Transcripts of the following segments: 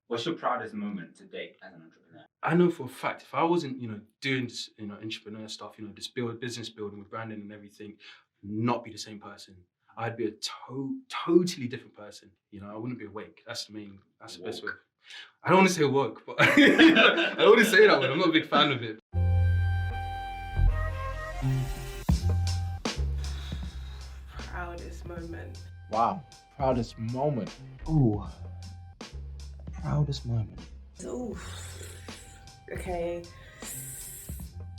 What's your proudest moment to date as an entrepreneur? I know for a fact if I wasn't, doing this, entrepreneur stuff, this business building with branding and everything, not be the same person. I'd be a totally different person. I wouldn't be awake. That's the best way. I don't want to say woke, but I don't want to say that one. I'm not a big fan of it. Proudest moment. Wow, proudest moment. Ooh, proudest moment. Ooh. Okay.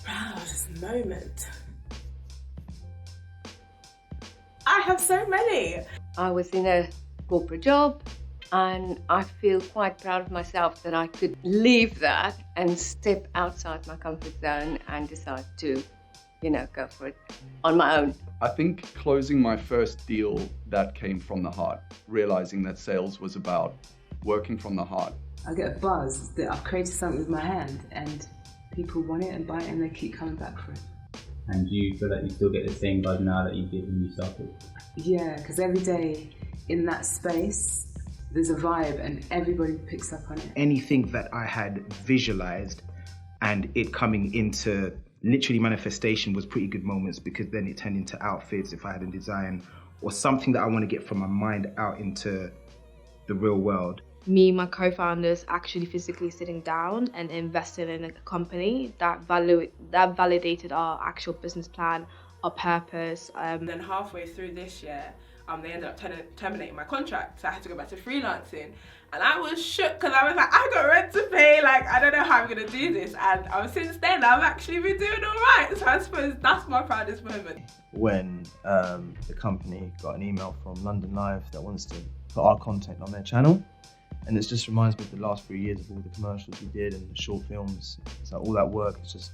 Proudest moment. I have so many. I was in a corporate job and I feel quite proud of myself that I could leave that and step outside my comfort zone and decide to, go for it on my own. I think closing my first deal that came from the heart, realizing that sales was about working from the heart. I get a buzz that I've created something with my hand and people want it and buy it and they keep coming back for it. And do you feel like you still get the same buzz now that you did when you started? Yeah, because every day in that space, there's a vibe and everybody picks up on it. Anything that I had visualized and it coming into literally manifestation was pretty good moments, because then it turned into outfits if I had a design or something that I want to get from my mind out into the real world. Me and my co-founders actually physically sitting down and investing in a company that validated our actual business plan, our purpose. Then halfway through this year, they ended up terminating my contract, so I had to go back to freelancing. And I was shook because I was like, I got rent to pay, I don't know how I'm gonna do this. And since then, I've actually been doing all right. So I suppose that's my proudest moment. When the company got an email from London Live that wants to put our content on their channel. And it just reminds me of the last 3 years of all the commercials we did and the short films. It's like all that work has just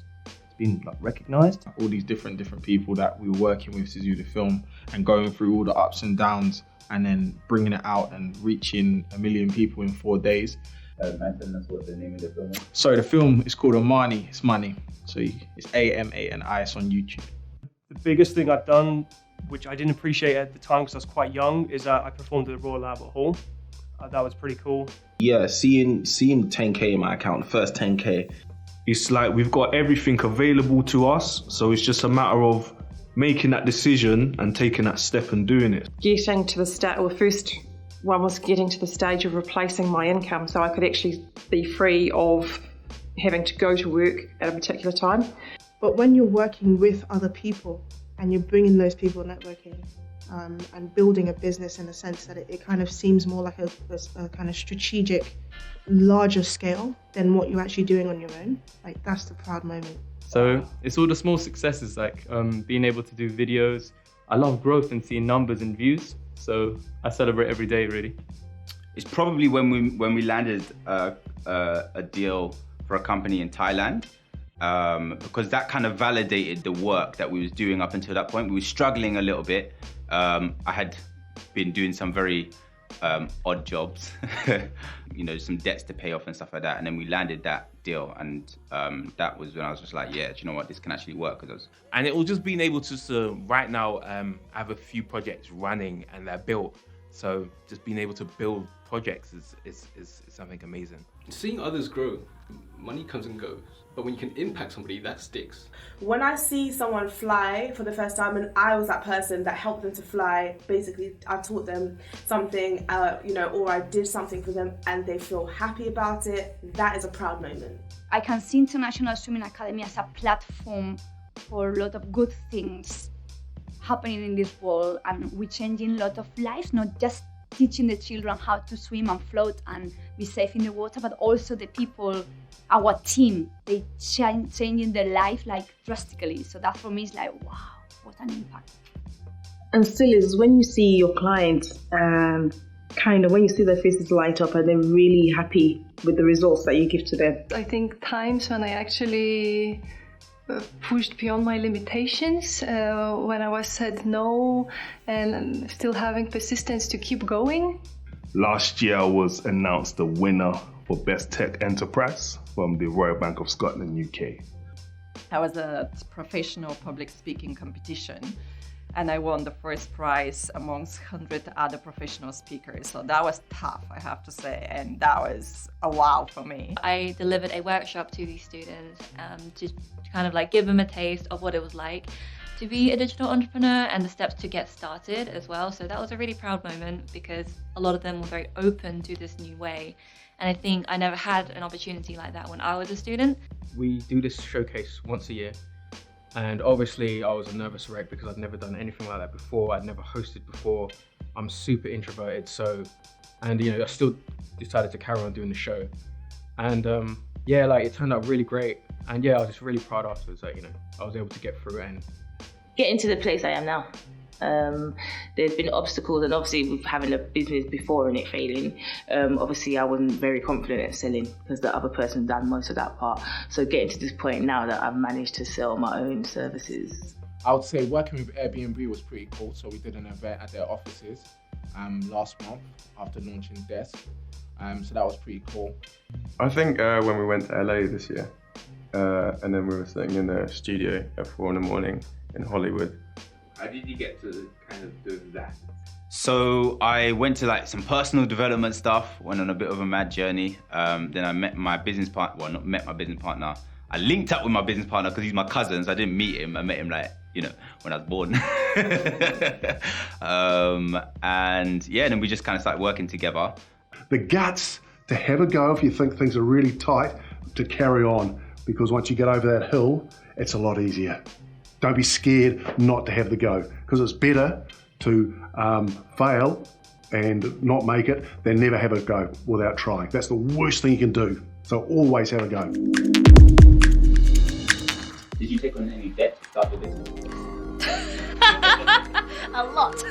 been recognised. All these different people that we were working with to do the film and going through all the ups and downs and then bringing it out and reaching 1 million people in 4 days. That's what the name of the film is. So the film is called Amani, it's money. So it's AMANI, it's on YouTube. The biggest thing I've done, which I didn't appreciate at the time because I was quite young, is I performed at the Royal Albert Hall. That was pretty cool. Yeah, seeing 10K in my account, the first 10K. It's like we've got everything available to us, so it's just a matter of making that decision and taking that step and doing it. Getting to the stage, first one was getting to the stage of replacing my income so I could actually be free of having to go to work at a particular time. But when you're working with other people and you're bringing those people networking, and building a business in a sense that it kind of seems more like a kind of strategic, larger scale than what you're actually doing on your own. That's the proud moment. So it's all the small successes, being able to do videos. I love growth and seeing numbers and views. So I celebrate every day, really. It's probably when we landed a deal for a company in Thailand. Because that kind of validated the work that we was doing up until that point. We were struggling a little bit. I had been doing some very odd jobs, some debts to pay off and stuff like that. And then we landed that deal, and that was when I was just like, yeah, do you know what, this can actually work. And it was just being able to right now have a few projects running and they're built. So just being able to build projects is something amazing. Seeing others grow, money comes and goes, but when you can impact somebody, that sticks. When I see someone fly for the first time and I was that person that helped them to fly, basically I taught them something, or I did something for them and they feel happy about it, that is a proud moment. I can see International Swimming Academy as a platform for a lot of good things happening in this world, and we're changing a lot of lives, not just teaching the children how to swim and float and be safe in the water, but also the people, our team, they changing their life drastically. So that for me is wow, what an impact. And still is when you see your clients when you see their faces light up and they're really happy with the results that you give to them. I think times when I actually pushed beyond my limitations, when I was said no and still having persistence to keep going. Last year I was announced the winner for Best Tech Enterprise from the Royal Bank of Scotland, UK. I was a professional public speaking competition and I won the first prize amongst 100 other professional speakers. So that was tough, I have to say, and that was a wow for me. I delivered a workshop to these students to kind of like give them a taste of what it was like to be a digital entrepreneur and the steps to get started as well. So that was a really proud moment because a lot of them were very open to this new way. And I think I never had an opportunity like that when I was a student. We do this showcase once a year. And obviously I was a nervous wreck because I'd never done anything like that before. I'd never hosted before. I'm super introverted. And I still decided to carry on doing the show. And yeah, like it turned out really great. And yeah, I was just really proud afterwards that, I was able to get through it and getting to the place I am now. There's been obstacles, and obviously with having a business before and it failing, obviously I wasn't very confident at selling because the other person done most of that part. So getting to this point now that I've managed to sell my own services. I would say working with Airbnb was pretty cool. So we did an event at their offices last month after launching Desk. So that was pretty cool. I think when we went to LA this year, and then we were sitting in a studio at 4 a.m. in Hollywood. How did you get to kind of do that? So I went to like some personal development stuff, went on a bit of a mad journey. Then I met my business partner, well, not met my business partner. I linked up with my business partner because he's my cousin, so I didn't meet him. I met him when I was born. And yeah, then we just kind of started working together. The guts to have a go if you think things are really tight, to carry on, because once you get over that hill, it's a lot easier. Don't be scared not to have the go, because it's better to fail and not make it than never have a go without trying. That's the worst thing you can do. So always have a go. Did you take on any debt to start the business? A lot.